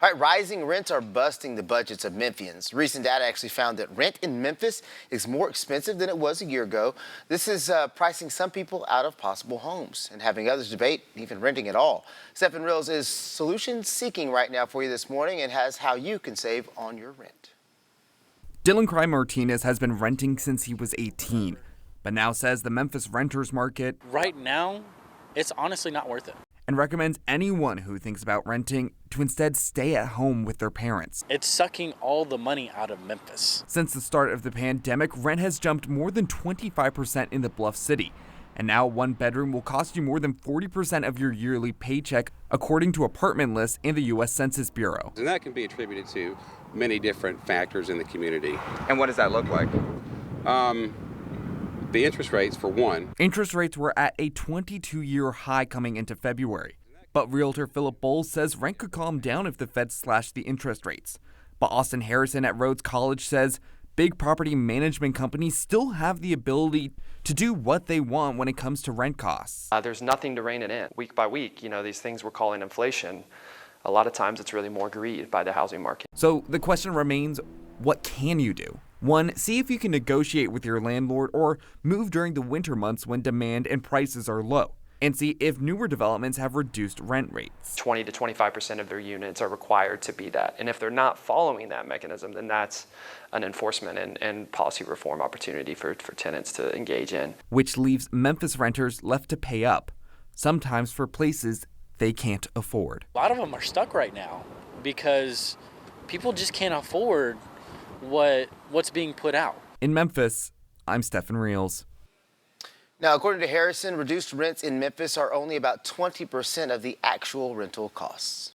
All right, rising rents are busting the budgets of Memphians. Recent data actually found that rent in Memphis is more expensive than it was a year ago. This is pricing some people out of possible homes and having others debate even renting at all. Stephen Rills is solution seeking right now for you this morning and has how you can save on your rent. Dylan Cry Martinez has been renting since he was 18, but now says the Memphis renters market right now, it's honestly not worth it. And recommends anyone who thinks about renting to instead stay at home with their parents. It's sucking all the money out of Memphis. Since the start of the pandemic, rent has jumped more than 25% in the Bluff City. And now one bedroom will cost you more than 40% of your yearly paycheck, according to Apartment List and the U.S. Census Bureau. And that can be attributed to many different factors in the community. And what does that look like? The interest rates, for one. Interest rates were at a 22-year high coming into February. But realtor Philip Bowles says rent could calm down if the Fed slashed the interest rates. But Austin Harrison at Rhodes College says big property management companies still have the ability to do what they want when it comes to rent costs. There's nothing to rein it in. Week by week, these things we're calling inflation, a lot of times it's really more greed by the housing market. So the question remains, what can you do? One, see if you can negotiate with your landlord or move during the winter months when demand and prices are low. And see if newer developments have reduced rent rates. 20 to 25% of their units are required to be that. And if they're not following that mechanism, then that's an enforcement and policy reform opportunity for tenants to engage in. Which leaves Memphis renters left to pay up, sometimes for places they can't afford. A lot of them are stuck right now because people just can't afford what's being put out. In Memphis, I'm Stephen Rills. Now, according to Harrison, reduced rents in Memphis are only about 20% of the actual rental costs.